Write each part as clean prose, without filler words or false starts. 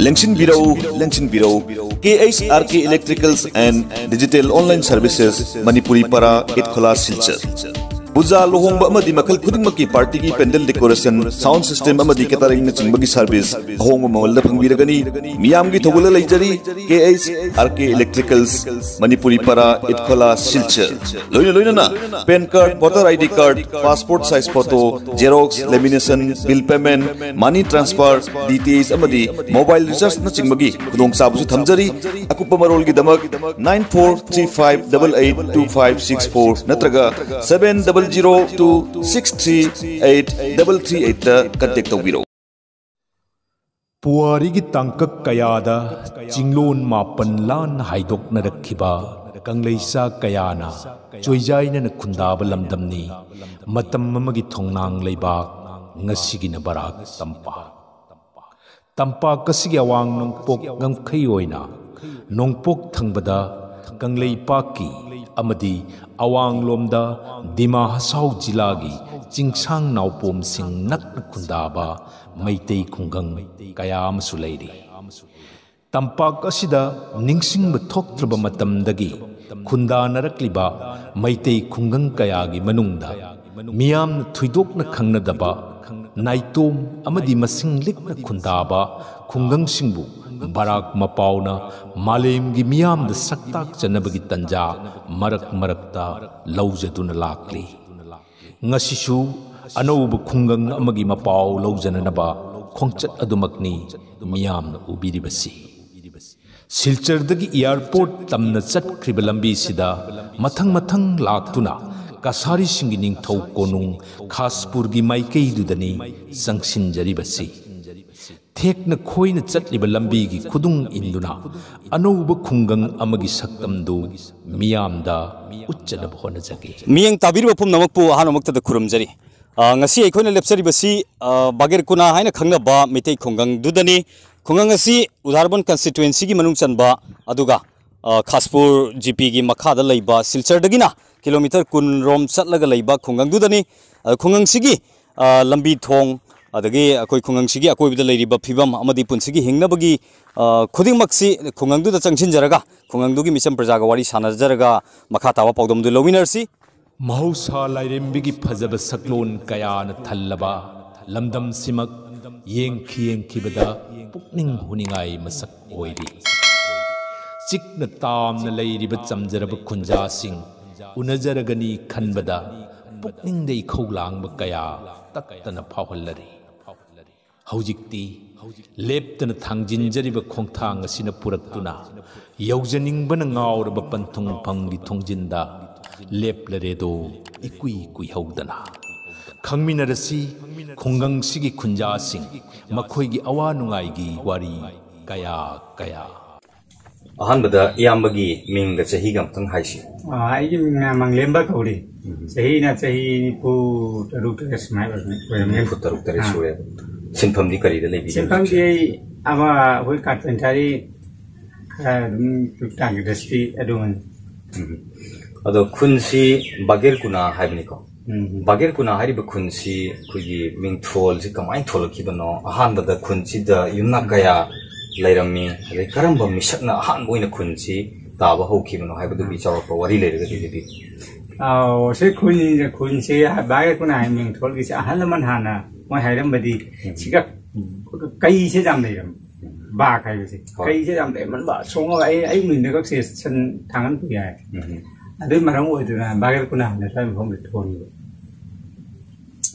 Lengshin Biro, KHRK Electricals and Digital Online Services, Manipuri Para, Itkola Silchar. Buza Lohomba Amadi Makal Kudimaki Party Pendel Decoration, Sound System Amadi Catering Chimbagi Service, Home Mawalda Pangiragani, Miyamgi Togula Lajari, KHRK Electricals, Manipuri Para, Itkola Silchar. Loina, Pen card, voter ID card, passport size photo, Xerox, lamination, bill payment, money transfer, details Amadi, mobile recharge na Chimbagi, Kudong Sabusu Thamjari, Akupamarol Gidamak, 9435882564, Natraga, 700263838 contact Tawiro. Puarigi tangkak kayada, Jinglon Mapan Lan Haidok na Rakiba, Kangleisa Kayana, Joyjay na Kundaba Lamdamni, Matam Mamagitong Nang Laybak, Ngasigi na Barak Tampa. Tampa Kasigawang Nongpok Ngam Kayoina, Nongpok Tangbada, Kangleipaki, Amadi, Awang Lomda, Dima Hasaw Jilagi, Jingsang Naupom Sing Nak Kundaba, Maitei Kungang, Kayam Sulairi. Tampak Asida, Ningsing Batok Trabamatam Dagi, Kunda Narakliba, Maitei Kungang Kayagi Manungda, Miam Tuidok na Kangnadaba, Naitom, Amadi Masing Lik na Kundaba, Kungang Singbu, Barak Mapauna, Malim Gimiam the Saktak Janabagi Tanja, Marak Marakta, Laujatuna Lakli. Ngasishu, Anobu Kungang Amagi Mapau, Laujananaba, Kongchat Adumakni, Miam Ubidibasi. Silchar Dagi Airport Tamna Chat Kribalambi Sida, Matang Laktuna, Kasari Singining Tau Konung, Kaspurgi Maikei Dudani, Sangshin Jaribasi. Tekna Koina Chatliba Lambigi Kudung Induna, Anoba Kungang Amagi Saktamdu, Miamda, Uchana Honazaki. Miang Tabiru Pumnamapu, Hanamakta the Kurumjari. Ngasi Ekona Lepsaribasi, Bagir Kuna Haina Kanga Ba, Mete Kungang Dudani, Kungangasi, Udarbon constituency Manungsan Ba, Aduga, Kaspur, GP Makada Laiba, Silchar Dagina, kilometer Kun Rom Satlaga Laiba, Kungang Dudani, Kungang Sigi, Lambi Thong. Adagi akoi khungang sigi akoi bida leiriba phibam amadi punsigi hingnabagi khuding maksi khungang du da changsin jaraga khungang du gi misam praja ga wari sana jaraga makha tawa pawdom du lowinersi Mahausa lairembigi phajaba saklon kaya na thallaba lamdam simak yengkhibada pukning huningai masak oiri chikna tamna leiriba chamjaraba khunja sing unajaragani khanbada pukning dei khowlangba kaya taktana phawhallari Haujikti, Leptana Tangjinjariba Kongtang Sina Puraktuna, Yaujaningbana Ngauraba Pantung Pangi Tongjinda, Leplaredo, Ikui Haudana. Kangminarasi, Kongang Sigi Kunja Sing, Makoigi Awanungaigi, Wari, Kaya. Ahanbada Yambagi Ming the Sahigam Tang Haishi. I among Lemba Kodi. Sahina Sahi put a root as my put the root as well. Simpam di kari the lady. Simpam di our we cut entirely to tang the street a doing. Although Kunsi Bagir Kuna Habnico. Bagir Kuna Hariba Kunsi could be Ming Troll, Zikamai Tolokibano, a hand of the Kunsi, the Yunakaya. Later me, the Karamba Mishakna Han Win a Kunsi, Tava Hokibano, have to be our worry later. Oh, say Queen the Kunsi, Bagakuna, I mean, told this a Halaman Hana, one had somebody, she got Kaisam there. Bark, I say, Kaisam there, but so I mean, the Goxis and Tangan Pia. I did my own way to Bagakuna, the time from the told you.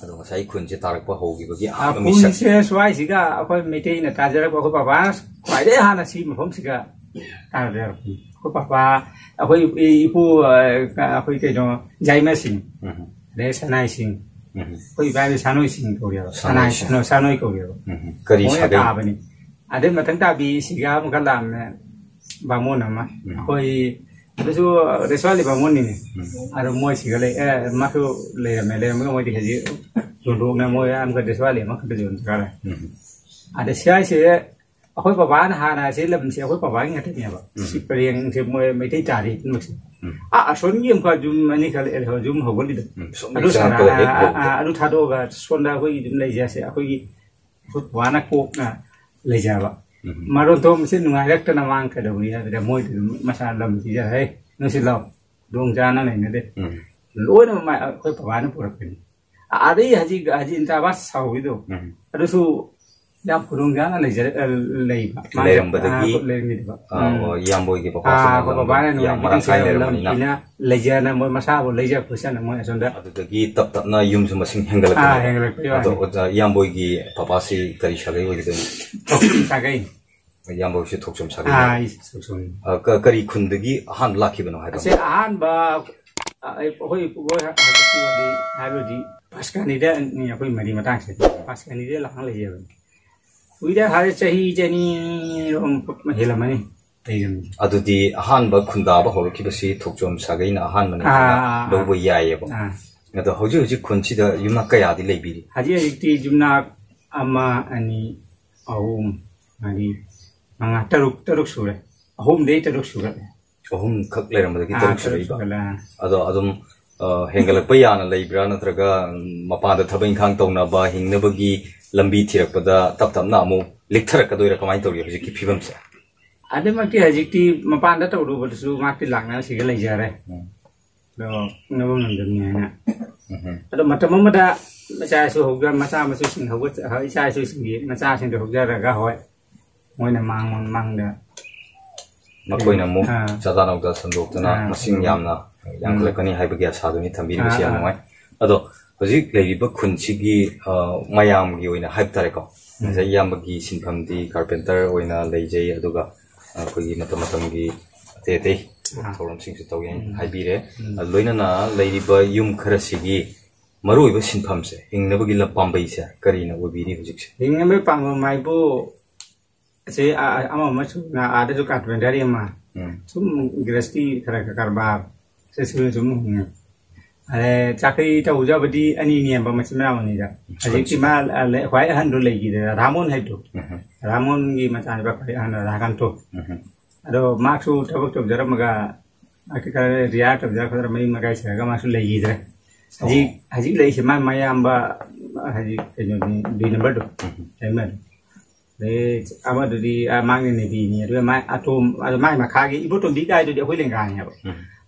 I couldn't get out of Hogi. Kun says why cigar, upon meeting a Tajara of Papas, why they had a seam from cigar. Papa, away you Jaimessing. There's a nice thing. We buy the Sanoising Korea, Sanoi Korea. Curry. I did Matanta be cigar Mugalam Bamonama. The Swali Bamoni. I don't know cigar, Mako lay a melon, what has you. I'm going to swallow Macadon. At the sky say, a hope of one hand, I say, let me see a hope of buying at the never. Sippering Metari. I saw him called Jum Manical El Jum Hogolid. I don't have over Sonda, we didn't lay just a put one a coke, Lejava. Maro tom sin nungai rek ta namang ka do ya da moi masa lam ji ja he no si lo dong jana nei ne de loi na mai khoi pawa na purak ni adi haji inta bas sau ido adu su yam purung jana lei jare lei ba lei badagi yam boy ki papa ko ba na yam marang sai le na lei jana mo masa bo lei ja pusan mo asonda adagi tap na yum su masing hengal ado yam boy ki papa si kari shagai oi de sagai yam boy si thokchom sagai kari khundagi han lakhi bano hai se han ba hoi hoi ha Pasca ni dia ni aku mari matang se pasca ni dia lang le je uida hari chahi jani helamani tayam adudi han ba khunda ba hor ki basi thokjom sagai na han mani do bo yaye ba ngado hoji khunchi da yumna kaya di lebi haji ikti jumna ama ani ahum ani manga taruk sure ahum dei taruk sure ahum khak le ram da ki taruk sure ba ado adum hengalak pa yana leibra natraga mapanda thabeng khang tawna ba hingnabagi lambi thirakpada tap tap na mu likthara kadoira kamai tawri hoji ki phibam se ade makti hajikti mapanda tawdu bodu makti langna siga leijare do nabam nandam ni na ado matamamada macha su hoga macha masu sing hoga ha isa su singi macha sing hoga raga hoi moina mang da makoina mu chadana uda sandokna masing yamna yang lekani haibagi asaduni thambiri bisi amai ado hojik leiba khunchigi mayam gi oina haib tare ko ja yambagi sinphamdi carpenter oina leijai aduga khoi matam gi te thorom sing su tawyen haibire loina na leiba yum kharasigi maruiba sinpham se hingnabagi la pambai se karina obiri hojik se hingname pangmo maibo se ama masu na ada su carpenter ma sum grasti khara karbar sesuai semua. Ada cakri tahu jawab di ani ni yang bermacam mana ni dah. Jadi cuma le kuai handul lagi dah. Ramon itu. Ramon ni macam apa kuai handul rakan tu. Ada maksud tahu jara maga. Akhirnya dia tahu jara kalau mai maga saya maksud lagi dah. Haji lagi cuma maya amba haji ni di nombor tu. Amen. Le apa tu di mangi ni di ni. Dia mai atau mai makagi ibu tu di kai tu dia kuai lenggang ya.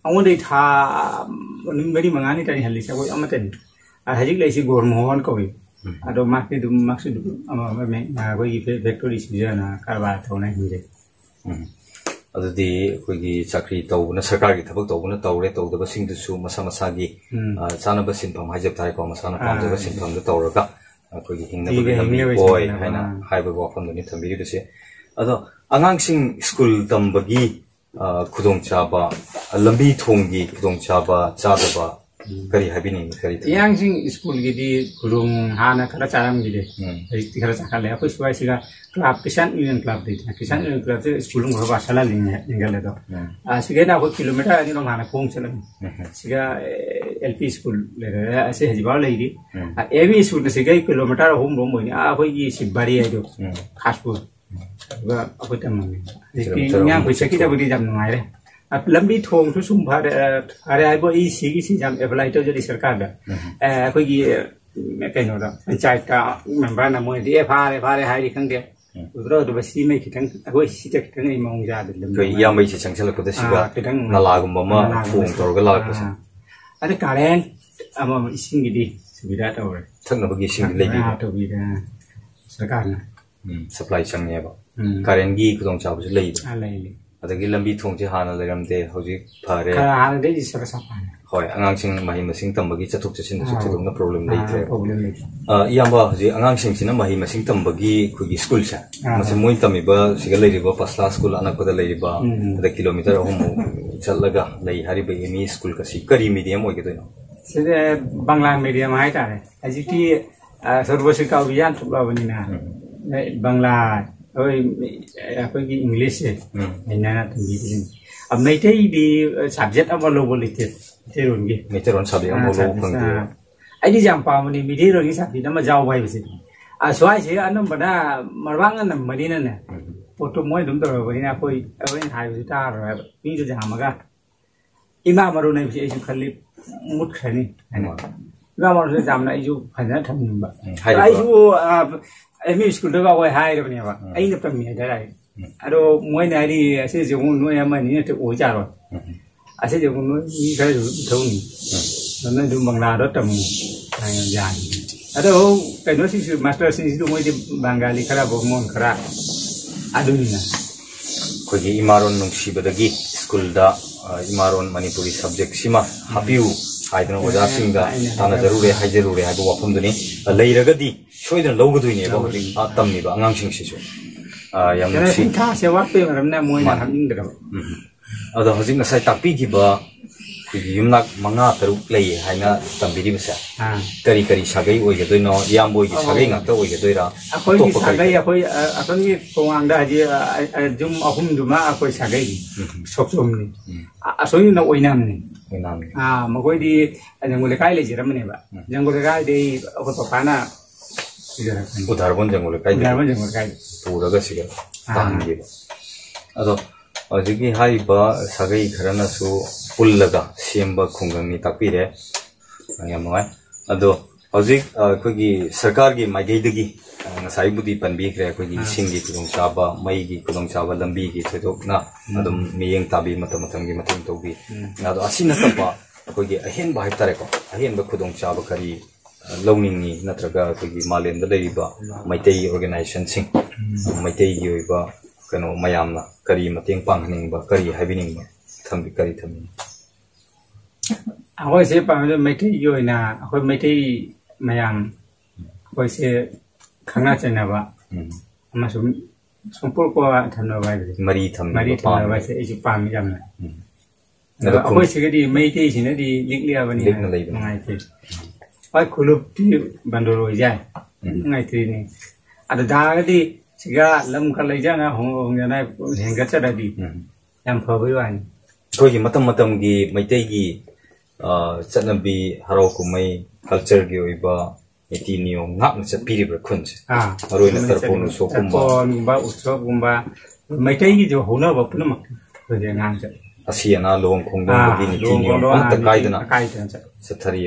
Awon dei tha meri mangani tani halli sa ko amaten hajik lai si gor mohon ko bi ado makni dum maksud ama me na ko gi factory sijana karba thona hinde adudi ko gi chakri tawna sarkar gi thabak tawna tawre tawda sing du su masa masa gi chana ba sinpham hajab thai ko masana pam da sinpham da tawraga ko gi hingna ba boy haina haiba wa pham ni thambiri du se ado angang sing school tambagi kudong chaba lambi thonggi kudong chaba chadaba kari habini kari yang sing school gidi kudong hana kala charam gidi ti kala chakale apoi suai siga club kisan union club de kisan union club se school ng ba sala lingale do siga na ko kilometer ani no hana khong chalam siga LP school le ase hajiba le di ab school siga kilometer home rom ni a koi gi sibari ai do khaspu ba apa tamang ni yang bisa kita beri jam nungai deh lambi thong tu sumpah ada apa isi jam apply tu jadi sarkar dah aku gi kayak nora pencait ka member nama dia fare hari di kang dia udara tu basi mai kita aku isi kita ni mau jadi lambi tu yang mai cecang celak tu siapa nalagum mama thong tu orang lalu tu ada karen ama isi gini sudah tahu tak nak bagi isi lagi tu bila sarkar na supply changnya ba karen gi kudong chaba su lei lei adagi lambi thong je hana leram de hoji phare hana de ji sara sapa hoi angang sing mahi masing tambagi chathuk chasin su thudong na problem lei tre problem lei iyamba hoji angang sing sina mahi masing tambagi khugi school cha mase moi tami ba siga lei ba pasla school anak ko da lei ba da kilometer hum challaga lei hari ba emi school ka si kari medium oi ke to sede bangla medium hai ta aji ki sarvashika abhiyan thukla bani na bangla oi apa ki english hai na tumi din ab meitai di subject apa lo bolite terun gi meteron subject am lo phang de ai di jam pa mani mi de ro gi sabi na ma jaw bai bisi a swai se anam bana marwang na madina na poto moi dum do bani na koi awen hai bisi ta ro mi ju jam ga ima maru na bisi ai khali mut khani ga maru jam na ai ju phana tham ba ai ju M E school दगा वही high रबने बा आई न तमी है डराई अरो मोय नारी ऐसे जो नो या मनी ने तो ओ जारो ऐसे जो नो ई करे थौनी नन दु बंगला रो तम आय जान अरो कनो सि मास्टर सि दु मोय बंगाली खरा बोमोन खरा अदुनिना कोई इमारोन नुंगसीबदगी स्कूल दा इमारोन मणिपुरी सब्जेक्ट सिमा हापिउ हाइदन ओजा सिंगा ताना जरूरे हाइजरूरे हाइबो वाफमदनी लेरगदी सोइदन लौगदुइने बा हरि तमनिबा अंगांग सिंगसिसु याम नुंगसी था से वापे मरमना मोयना हामिंगदम अदो हजिक नसाइ ताकपी किबा युमनाक मंगा तरुक लई हाइना तंबिरि बसा करी करी सागै ओइगदोइनो यामबोइ की सागै ngakta ओइगदोइरा अखोइ की सागै अखोइ अखोइ कोंगांदा हाजि जुम अहुम दुमा अखोइ सागै सोक्सोमनि असोइ न ओइनामनि मगोइदि जंगुले काय लेजिरमने बा जंगुले काय दे अखो पपाना उधारबन जंगुले काय पुरगा सिगा तांगे अदो अजिगी हाइबा सागै खरनासु पुल्लगा सेम्बा खुंगंनि ताकपिरे यामवाय अदो हजिक अखोगी सरकार की माइगैदगी ngसाइबुदी पनबिख्रे अखोगी सिंगी खुदोंचाबा मईगी खुदोंचाबा लंबी की थेदोकना अदुम मियेंग ताबी मतमतंगी मतंग तोबी नादो असिना तबा अखोगी अहेन बाइ तारेको अहेन ब खुदोंचाबा करी लौनिंगनी नत्रगा अखोगी मालेंदा लेरिबा मैतै ऑर्गेनाइजेशन सिंग मैतै की ओइबा कनो मयामना करी मतेंग पांगनिंगबा करी हाइबिनिंगबा थंबी करी थंबी अखोइ से पांगदो मैतै की ओइना अखोइ मैतै मयाम अखोइ से खाना चेनाबा अमसुम संपर्क थनबा मरी थनबा से इजु पामी जामना अखोइ सिगदि मैतै सिनदि लिखलियाबनि नंगाइते पाइ खुलुपति बन्दरो जाय नंगाइत्रिनि अदा दागदि सिगा लम का लैजाना होंगना हेंगचरदि याम फबइ वानि कोई मतम मतम की मैतै की चनबी हराव कुमै कल्चर की ओइबा नीति नियम ngakna chapiriba khunse aroina tarponu sokumba usogumba Meitei की जो होना बपन मक होजे ngang च asiana long khongdong की नीति नियम अंत काइदना सथरि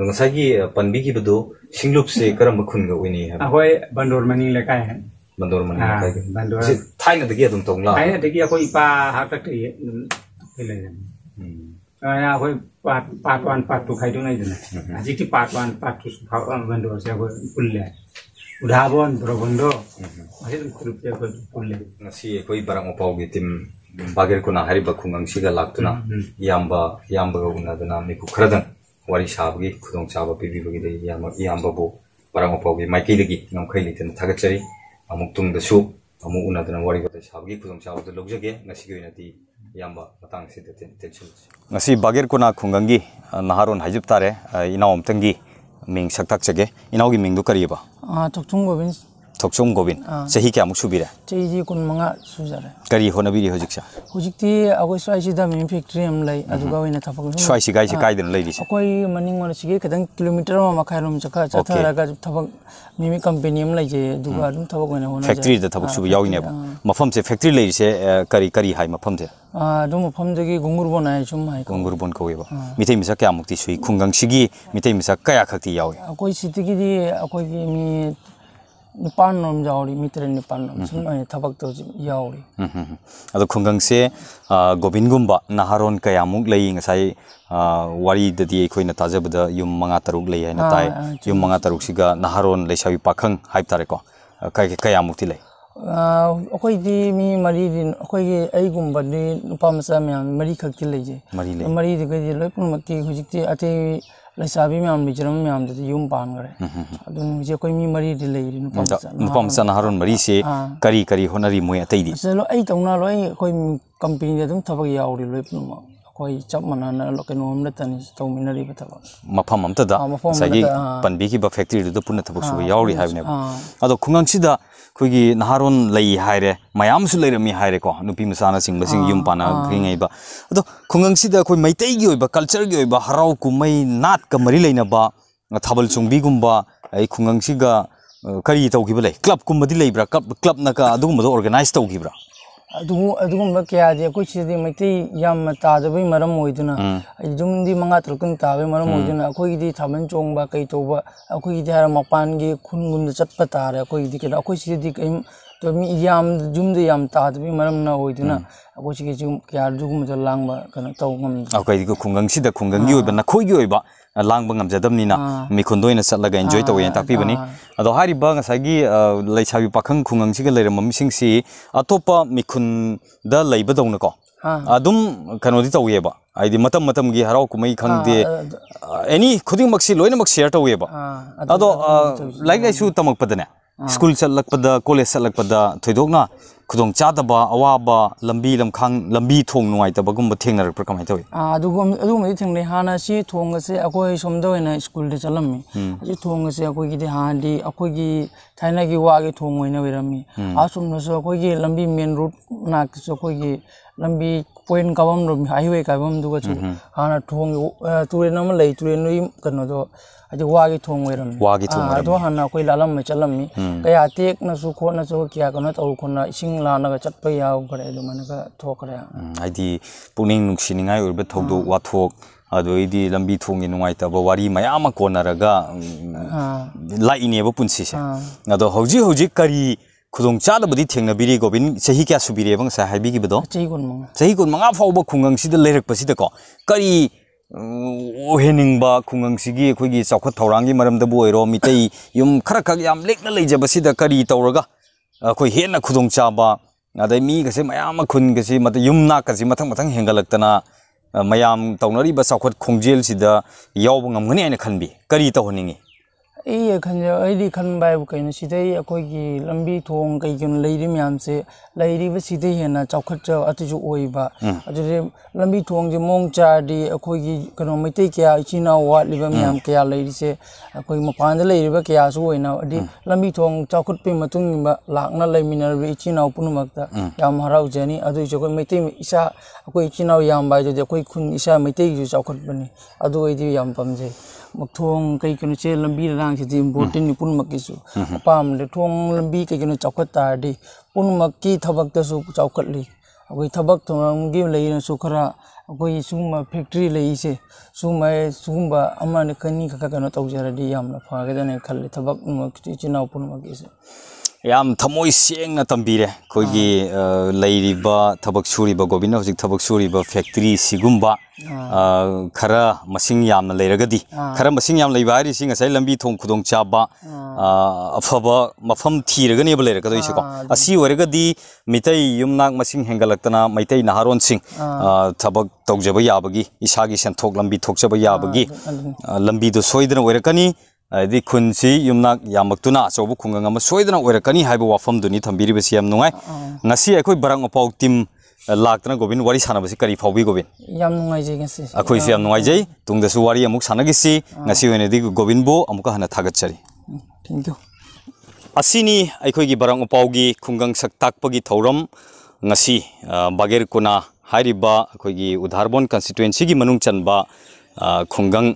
ngsaigi panbi की बदो सिंगलुप से करम खुनगा ओइनी है अखोइ बंदोर मनी लेकाय है बंदोर मनी लेकाय बंदोर थाइना दगी अदुम तोंगला थाइना दगी अखोइ पा हाकटै हेले अखोइ पार्ट 1 पार्ट 2 खाइदो नाइदना आजिकि पार्ट 1 पार्ट 2 बंदोर से अखोइ पुल्ले उधाबन ब्रबंदो अहेन खुरुप से अखोइ पुल्ले ngasi अखोइ बरंग पाउगी टीम बागेर कुना हरिबा खुंगंगसिगा लाक्तुना याम्बा उनादना मिकु खरदन वारी साबगी खुदोंग चाबा पिबिबगी दे याम्बाबो बरंग पाउगी माइकैदगी नमखै लितन थागचरी अमुक तुंगदसु अमु उनादना वारी गते साबगी खुदोंग चाबा दे लोगजगे ngasigi ओइनाति याम्बा मतंग से टेंशन ngasi बागेर कुना खुंगंगी नहारोन हाइजुब तारे इनाव अमतंगी मिंग सक्ताक चगे इनावगी मिंगदु करियबा थोकचुम गोबिन सही क्या मुक सुबिरे चेजी कुन मंगा सुजारे करी होनबिरि होजिकसा होजिकती अगो स्वाइसी दा मेन फैक्ट्री हम लाई अदुगा ओइना थापक स्वाइसी गाइसे काइदन लैरिसे अकोइ मनिंग मन सिगे कदं किलोमीटर मा मखाइरोम चका चथारागा थापक मिमी कंपनी हम लाई जे दुगा दुम थापक ओइना होना फैक्ट्री दा थापक सुबि याविने मफम से फैक्ट्री लैरिसे करी करी हाइ मफम से दु मफम दगी गुंगुरबोन हाइ सुम हाइ गुंगुरबोन कोइबा मिथै मिसा क्या मुक्ति सुइ खुंगंग सिगी मिथै मिसा कया खक्ति यावे अकोइ सितिगी दि अकोइ मी निपान नोम जावरी मित्र निपान नोम सुन थबक तो यावरी अदो खुंगंग से गोबिनगुम्बा नहारोन कयामुक लई ngसाइ वारी ददि खोइना ताजबदा युम मंगा तरुक लई हैना ताइ युम मंगा तरुक सिगा नहारोन लेसावि पाखंग हाइप तारेको कयामुक्ति लई अखोइ दि मी मरी दिन अखोइ गे आई गुम्बा दि नुपा मसा म्याम मरी खक्ति लई जे मरी दि गदि लोइ पुमक्ति हुजिकति अते लैसाबी म्याम बिजरम म्याम दि युम पान गरे अदुन जे कोइ मी मरी दि लई नुपा मसा नहारोन मरी से करी करी होनरी मोय अतै दि चलो आई तौना लोइ कोइ कंपनी दे दुम थबक यावरी लोइ पुमा कोइ चप मनाना लोकेनो हम लतनि तौमिनरी बतबा मफम अमतदा सगी पनबी की ब फैक्ट्री दु पुना थबक सुबि यावरी हाइबने अदो खुंगंग सिदा खुगी नहारोन लई हाइरे मयाम सु लैरमी हाइरे को नुपी मसाना सिंग बसिंग युम पाना ग्रिंगैबा अदो खुंगंग सिदा कोइ मैतै गी ओइबा कल्चर गी ओइबा हराउ कुमै नाट का मरि लैनबा थाबल सुंगबी गुम्बा आई खुंगंग सिगा करी तौगिबा लै क्लब कुमदि लैब्रा क्लब नका अदुगुमदो ऑर्गेनाइज तौगिब्रा ꯑꯗꯨꯒꯨꯝꯕ ꯀꯌꯥꯗꯤ ꯑꯩꯈꯣꯏ ꯁꯤꯗꯗꯤ ꯃꯩꯇꯩ ꯌꯥꯝꯅ ꯇꯥꯗꯕꯒꯤ ꯃꯔꯝ ꯑꯣꯏꯗꯨꯅ ꯌꯨꯝꯗꯤ 5-6ꯇꯪ ꯇꯥꯕꯒꯤ ꯃꯔꯝ ꯑꯣꯏꯗꯨꯅ ꯑꯩꯈꯣꯏꯒꯤꯗꯤ ꯊꯥꯕꯜ ꯆꯣꯡꯕ ꯀꯩ ꯇꯧꯕ ꯑꯩꯈꯣꯏꯒꯤꯗꯤ ꯍꯥꯏꯔ ꯃꯄꯥꯟꯒꯤ ꯈꯨꯟꯒꯨꯝꯕꯗ ꯆꯠꯄ ꯇꯥꯔꯦ ꯑꯩꯈꯣꯏꯒꯤꯗꯤ ꯀꯩꯅꯣ ꯑꯩꯈꯣꯏ ꯁꯤꯗꯗꯤ ꯀꯩꯝ ꯌꯥꯝ ꯌꯨꯝꯗ ꯌꯥꯝ ꯇꯥꯗꯕꯒꯤ ꯃꯔꯝꯅ ꯑꯣꯏꯗꯨꯅ ꯑꯩꯈꯣꯏ ꯁꯤꯒꯤ ꯀꯌꯥ ꯑꯗꯨꯒꯨꯝꯕꯗ ꯂꯥꯡꯕ ꯀꯩꯅꯣ ꯇꯧꯕ ꯉꯝꯗꯦ ꯑꯩꯈꯣꯏꯒꯤ ꯈꯨꯡꯒꯪꯁꯤꯗ ꯈꯨꯡꯒꯪꯒꯤ ꯑꯣꯏꯕ ꯅꯈꯣꯏꯒꯤ ꯑꯣꯏꯕ ꯂꯥꯡꯕ ꯉꯝꯖꯗꯕꯅꯤꯅ ꯃꯤꯈꯨꯟꯗ ꯑꯣꯏꯅ ꯆꯠꯂꯒ ꯑꯦꯟꯖꯣꯏ ꯇꯧꯋꯦꯅ ꯇꯥꯛꯄꯤꯕꯅꯤ ꯑꯗꯣ ꯍꯥꯏꯔꯤꯕ ꯉꯁꯥꯏꯒꯤ ꯂꯩꯁꯥꯕꯤ ꯄꯥꯈꯪ ꯈꯨꯡꯒꯪꯁꯤꯒ ꯂꯩꯔꯝꯕ ꯃꯤꯁꯤꯡꯁꯤ ꯑꯇꯣꯞꯄ ꯃꯤꯈꯨꯟꯗ ꯂꯩꯕꯗꯧꯅꯀꯣ ꯑꯗꯨꯝ ꯀꯩꯅꯣꯗꯤ ꯇꯧꯋꯦꯕ ꯍꯥꯏꯗꯤ ꯃꯇꯝ ꯃꯇꯝꯒꯤ ꯍꯔꯥꯎ ꯀꯨꯝꯍꯩ ꯈꯪꯗꯦ ꯑꯦꯅꯤ ꯈꯨꯗꯤꯡꯃꯛꯁꯤ ꯂꯣꯏꯅꯃꯛ ꯁꯦꯌꯔ ꯇꯧꯋꯦꯕ ꯑꯗꯣ ꯂꯥꯏꯔꯤꯛ ꯂꯥꯏꯁꯨ ꯇꯝꯃꯛꯄꯗꯅꯦ ꯁ꯭ꯀꯨꯜ ꯆꯠꯂꯛꯄꯗ ꯀꯣꯂꯦꯖ ꯆꯠꯂꯛꯄꯗ ꯊꯣꯏꯗꯣꯛꯅ ꯈꯨꯗꯣꯡ ꯆꯥꯗꯕ ꯑꯋꯥꯕ ꯂꯝꯕꯤ ꯂꯝꯈꯥꯡ ꯂꯝꯕꯤ ꯊꯣꯡ ꯅꯨꯡꯉꯥꯏꯇꯕꯒꯨꯝꯕ ꯊꯦꯡꯅꯔꯛꯄ꯭ꯔꯥ ꯀꯃꯥꯏ ꯇꯧꯏ ꯑꯗꯨꯒꯨꯝꯕꯗꯤ ꯊꯦꯡꯅꯩ ꯍꯥꯟꯅ ꯁꯤ ꯊꯣꯡꯒꯁꯦ ꯑꯩꯈꯣꯏ ꯁꯣꯝꯗ ꯑꯣꯏꯅ ꯁ꯭ꯀꯨꯜꯗ ꯆꯠꯂꯝꯃꯤ ꯑꯁꯤ ꯊꯣꯡꯒꯁꯦ ꯑꯩꯈꯣꯏꯒꯤꯗꯤ ꯍꯥꯟꯅꯗꯤ ꯑꯩꯈꯣꯏꯒꯤ ꯊꯥꯏꯅꯒꯤ ꯋꯥꯒꯤ ꯊꯣꯡ ꯑꯣꯏꯅ ꯑꯣꯏꯔꯝꯃꯤ ꯑꯁꯣꯝꯗꯁꯨ ꯑꯩꯈꯣꯏꯒꯤ ꯂꯝꯕꯤ ꯃꯦꯟ ꯔꯣꯗ ꯃꯅꯥꯛꯇꯁꯨ ꯑꯩꯈꯣꯏꯒꯤ ꯂꯝꯕꯤ ꯄꯣꯏꯟ ꯀꯥꯐꯝ ꯍꯥꯏꯋꯦ ꯀꯥꯐꯝꯗꯨꯒꯁꯨ ꯍꯥꯟꯅ ꯊꯣꯡ ꯇꯨꯔꯦꯟ ꯑꯃ ꯂꯩ ꯇꯨꯔꯦꯟꯗꯨꯒꯤ ꯀꯩꯅꯣꯗꯣ ꯍꯥꯏꯗꯤ ꯋꯥꯒꯤ ꯊꯣꯡ ꯑꯣꯏꯔꯝꯃꯤ ꯑꯗꯣ ꯍꯥꯟꯅ ꯑꯩꯈꯣꯏ ꯂꯥꯜꯂꯝꯃꯤ ꯆꯠꯂꯝꯃꯤ ꯀꯌꯥ ꯇꯦꯛꯅꯁꯨ ꯈꯣꯠꯅꯁꯨ ꯀꯌꯥ ꯀꯩꯅꯣ ꯇꯧ ꯈꯣꯠꯅ ꯏꯁꯤꯡ ꯂꯥꯟꯅꯒ ꯆꯠꯄ ꯌꯥꯎꯈ꯭ꯔꯦ ꯑꯗꯨꯃꯥꯏꯅꯒ ꯊꯣꯛꯈ꯭ꯔꯦ ꯍꯥꯏꯗꯤ ꯄꯨꯛꯅꯤꯡ ꯅꯨꯡꯁꯤꯅꯤꯡꯉꯥꯏ ꯑꯣꯏꯕ ꯊꯧꯗꯣꯛ ꯋꯥꯊꯣꯛ ꯑꯗꯩꯗꯤ ꯂꯝꯕꯤ ꯊꯣꯡꯒꯤ ꯅꯨꯡꯉꯥꯏꯇꯕ ꯋꯥꯔꯤ ꯃꯌꯥꯝ ꯑꯃ ꯀꯣꯟꯅꯔꯒ ꯂꯥꯛꯏꯅꯦꯕ ꯄꯨꯟꯁꯤꯁꯦ ꯑꯗꯣ ꯍꯧꯖꯤꯛ ꯀꯔꯤ ꯈꯨꯗꯣꯡꯆꯥꯗꯕꯗꯤ ꯊꯦꯡꯅꯕꯤꯔꯤ ꯒꯣꯕꯤꯟ ꯆꯍꯤ ꯀꯌꯥ ꯁꯨꯕꯤꯔꯦꯕ ꯉꯁꯥꯏ ꯍꯥꯏꯕꯤꯈꯤꯕꯗꯣ ꯆꯍꯤ 15 ꯐꯥꯎꯕ ꯈꯨꯡꯒꯪꯁꯤꯗ ꯂꯩꯔꯛꯄꯁꯤꯗꯀꯣ ꯀꯔꯤ ꯑꯣꯏꯍꯟꯅꯤꯡꯕ ꯈꯨꯡꯒꯪꯁꯤꯒꯤ ꯑꯩꯈꯣꯏꯒꯤ ꯆꯥꯎꯈꯠ ꯊꯧꯔꯥꯡꯒꯤ ꯃꯔꯝꯗꯕꯨ ꯑꯣꯏꯔꯣ ꯃꯤꯇꯩ ꯌꯨꯝ ꯈꯔꯈꯛ ꯌꯥꯝ ꯂꯦꯛꯅ ꯂꯩꯖꯕꯁꯤꯗ ꯀꯔꯤ ꯇꯧꯔꯒ ꯑꯩꯈꯣꯏ ꯍꯦꯟꯅ ꯈꯨꯗꯣꯡꯆꯥꯕ ꯑꯗꯩ ꯃꯤꯒꯁꯦ ꯃꯌꯥꯝ ꯑꯃ ꯈꯨꯟꯒꯁꯤ ꯌꯨꯝ ꯅꯥꯛꯀꯁꯤ ꯃꯊꯪ ꯍꯦꯟꯒꯠꯂꯛꯇꯅ ꯃꯌꯥꯝ ꯇꯧꯅꯔꯤꯕ ꯆꯥꯎꯈꯠ ꯈꯣꯡꯖꯦꯜꯁꯤꯗ ꯌꯥꯎꯕ ꯉꯝꯒꯅꯤ ꯍꯥꯏꯅ ꯈꯟꯕꯤ ꯀꯔꯤ ꯇꯧꯍꯟꯅꯤꯡꯉꯤ ꯑꯩꯗꯤ ꯈꯟꯕ ꯍꯥꯏꯕꯨ ꯀꯩꯅꯣ ꯁꯤꯗꯩ ꯑꯩꯈꯣꯏꯒꯤ ꯂꯝꯕꯤ ꯊꯣꯡ ꯀꯩꯒꯤꯅꯣ ꯂꯩꯔꯤ ꯃꯌꯥꯝꯁꯦ ꯂꯩꯔꯤꯕ ꯁꯤꯗꯩ ꯍꯦꯟꯅ ꯆꯥꯎꯈꯠꯆꯕ ꯑꯗꯨꯁꯨ ꯑꯣꯏꯕ ꯑꯗꯨꯗꯤ ꯂꯝꯕꯤ ꯊꯣꯡꯁꯦ ꯃꯑꯣꯡ ꯆꯥꯔꯗꯤ ꯑꯩꯈꯣꯏꯒꯤ ꯀꯩꯅꯣ ꯃꯩꯇꯩ ꯀꯌꯥ ꯏꯆꯤꯟ ꯏꯅꯥꯎ ꯋꯥꯠꯂꯤꯕ ꯃꯌꯥꯝ ꯀꯌꯥ ꯂꯩꯔꯤꯁꯦ ꯑꯩꯈꯣꯏ ꯃꯄꯥꯟꯗ ꯂꯩꯔꯤꯕ ꯀꯌꯥꯁꯨ ꯑꯣꯏꯅ ꯍꯥꯏꯗꯤ ꯂꯝꯕꯤ ꯊꯣꯡ ꯆꯥꯎꯈꯠꯄꯒꯤ ꯃꯇꯨꯡ ꯏꯟꯅ ꯂꯥꯛꯅ ꯂꯩꯃꯤꯟꯅꯔꯤꯕ ꯏꯆꯤꯟ ꯏꯅꯥꯎ ꯄꯨꯝꯅꯃꯛꯇ ꯌꯥꯝ ꯍꯔꯥꯎꯖꯅꯤ ꯑꯗꯨꯏꯁꯨ ꯑꯩꯈꯣꯏ ꯃꯩꯇꯩ ꯏꯁꯥ ꯑꯩꯈꯣꯏ ꯏꯆꯤꯟ ꯏꯅꯥꯎ ꯌꯥꯝꯕ ꯍꯥꯏꯗꯨꯗꯤ ꯑꯩꯈꯣꯏ ꯈꯨꯟ ꯏꯁꯥ ꯃꯩꯇꯩꯒꯤꯁꯨ ꯆꯥꯎꯈꯠꯄꯅꯤ ꯑꯗꯨ ꯑꯩꯗꯤ ꯌꯥꯝ ꯄꯥꯝꯖꯩ ꯊꯣꯡ ꯀꯩꯀꯩꯅꯣꯁꯦ ꯂꯝꯕꯤ ꯂꯔꯥꯡꯁꯤꯗꯤ ꯏꯝꯄꯣꯔꯇꯦꯟꯅꯤ ꯄꯨꯝꯅꯃꯛꯀꯤꯁꯨ ꯑꯄꯥꯝꯕꯗꯤ ꯊꯣꯡ ꯂꯝꯕꯤ ꯀꯩꯀꯩꯅꯣ ꯆꯥꯎꯈꯠ ꯇꯥꯔꯗꯤ ꯄꯨꯝꯅꯃꯛꯀꯤ ꯊꯕꯛꯇꯁꯨ ꯆꯥꯎꯈꯠꯂꯤ ꯑꯩꯈꯣꯏ ꯊꯕꯛ ꯊꯧꯔꯝꯒꯤ ꯂꯩꯔꯁꯨ ꯈꯔ ꯑꯩꯈꯣꯏ ꯁꯤꯒꯨꯝꯕ ꯐꯦꯛꯇ꯭ꯔꯤ ꯂꯩꯔꯤꯁꯦ ꯁꯤꯒꯨꯝꯕ ꯑꯃꯅꯤ ꯀꯅꯤ ꯈꯛ ꯀꯩꯅꯣ ꯇꯧꯖꯔꯗꯤ ꯌꯥꯝꯅ ꯐꯒꯗ꯭ꯔꯅ ꯈꯜꯂꯤ ꯊꯕꯛ ꯏꯆꯤꯟ ꯏꯅꯥꯎ ꯄꯨꯝꯅꯃꯛꯀꯤꯁꯦ ꯌꯥꯝ ꯊꯃꯣꯏ ꯁꯦꯡꯅ ꯇꯝꯕꯤꯔꯦ ꯑꯩꯈꯣꯏꯒꯤ ꯂꯩꯔꯤꯕ ꯊꯕꯛ ꯁꯨꯔꯤꯕ ꯒꯣꯕꯤꯟꯅ ꯍꯧꯖꯤꯛ ꯊꯕꯛ ꯁꯨꯔꯤꯕ ꯐꯦꯛꯇ꯭ꯔꯤ ꯁꯤꯒꯨꯝꯕ ꯈꯔ ꯃꯁꯤꯡ ꯌꯥꯝꯅ ꯂꯩꯔꯒꯗꯤ ꯈꯔ ꯃꯁꯤꯡ ꯌꯥꯝ ꯂꯩꯕ ꯍꯥꯏꯔꯤꯁꯤ ꯉꯁꯥꯏ ꯂꯝꯕꯤ ꯊꯣꯡ ꯈꯨꯗꯣꯡꯆꯥꯕ ꯑꯐꯕ ꯃꯐꯝ ꯊꯤꯔꯒꯅꯦꯕ ꯂꯩꯔꯛꯀꯗꯣꯏꯁꯤꯀꯣ ꯑꯁꯤ ꯑꯣꯏꯔꯒꯗꯤ ꯃꯤꯇꯩ ꯌꯨꯝꯅꯥꯛ ꯃꯁꯤꯡ ꯍꯦꯟꯒꯠꯂꯛꯇꯅ ꯃꯩꯇꯩ ꯅꯍꯥꯔꯣꯟꯁꯤꯡ ꯊꯕꯛ ꯇꯧꯖꯕ ꯌꯥꯕꯒꯤ ꯏꯁꯥꯒꯤ ꯁꯦꯟꯊꯣꯛ ꯂꯝꯕꯤ ꯊꯣꯛꯆꯕ ꯌꯥꯕꯒꯤ ꯂꯝꯕꯤꯗꯣ ꯁꯣꯏꯗꯅ ꯑꯣꯏꯔꯛꯀꯅꯤ ꯍꯥꯏꯗꯤ ꯈꯨꯟꯁꯤ ꯌꯨꯝꯅꯥꯛ ꯌꯥꯝꯃꯛꯇꯨꯅ ꯑꯆꯧꯕ ꯈꯨꯡꯒꯪ ꯑꯃ ꯁꯣꯏꯗꯅ ꯑꯣꯏꯔꯛꯀꯅꯤ ꯍꯥꯏꯕ ꯋꯥꯐꯝꯗꯨꯅꯤ ꯊꯝꯕꯤꯔꯤꯕꯁꯤ ꯌꯥꯝ ꯅꯨꯡꯉꯥꯏ ꯉꯁꯤ ꯑꯩꯈꯣꯏ ꯕꯔꯥꯛ ꯃꯄꯥꯎ ꯇꯤꯝ ꯂꯥꯛꯇꯅ ꯒꯣꯕꯤꯟ ꯋꯥꯔꯤ ꯁꯥꯟꯅꯕꯁꯤ ꯀꯔꯤ ꯐꯥꯎꯕꯤ ꯒꯣꯕꯤꯟ ꯌꯥꯝ ꯅꯨꯡꯉꯥꯏꯖꯩ ꯉꯁꯤ ꯑꯩꯈꯣꯏꯁꯨ ꯌꯥꯝ ꯅꯨꯡꯉꯥꯏꯖꯩ ꯇꯨꯡꯗꯁꯨ ꯋꯥꯔꯤ ꯑꯃꯨꯛ ꯁꯥꯟꯅꯈꯤꯁꯤ ꯉꯁꯤ ꯑꯣꯏꯅꯗꯤ ꯒꯣꯕꯤꯟꯕꯨ ꯑꯃꯨꯛꯀ ꯍꯟꯅ ꯊꯥꯒꯠꯆꯔꯤ ꯊꯦꯡꯛ ꯌꯨ ꯑꯁꯤꯅꯤ ꯑꯩꯈꯣꯏꯒꯤ ꯕꯔꯥꯛ ꯃꯄꯥꯎꯒꯤ ꯈꯨꯡꯒꯪ ꯁꯛꯇꯥꯛꯄꯒꯤ ꯊꯧꯔꯝ ꯉꯁꯤ ꯕꯥꯒꯦꯔ ꯀꯨꯅꯥ ꯍꯥꯏꯔꯤꯕ ꯑꯩꯈꯣꯏꯒꯤ ꯎꯙꯥꯔꯕꯣꯟ ꯀꯟꯁꯇꯤꯇꯨꯌꯦꯟꯁꯤꯒꯤ ꯃꯅꯨꯡ ꯆꯟꯕ ꯈꯨꯡꯒꯪ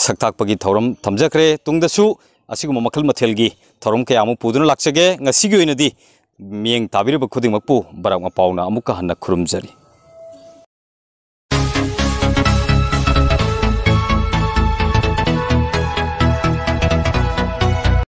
ꯁꯛꯇꯥꯛꯄꯒꯤ ꯊꯧꯔꯝ ꯊꯝꯖꯈ꯭ꯔꯦ ꯇꯨꯡꯗꯁꯨ ꯑꯁꯤꯒꯨꯝꯕ ꯃꯈꯜ ꯃꯊꯦꯜꯒꯤ ꯊꯧꯔꯝ ꯀꯌꯥꯃꯨꯛ ꯄꯨꯗꯨꯅ ꯂꯥꯛꯆꯒꯦ ꯉꯁꯤꯒꯤ ꯑꯣꯏꯅꯗꯤ ꯃꯤꯠꯌꯦꯡ ꯇꯥꯕꯤꯔꯤꯕ ꯈꯨꯗꯤꯡꯃꯛꯄꯨ ꯕꯔꯥꯛ ꯃꯄꯥꯎꯅ ꯑꯃꯨꯛꯀ ꯍꯟꯅ ꯈꯨꯔꯨꯝꯖꯔꯤ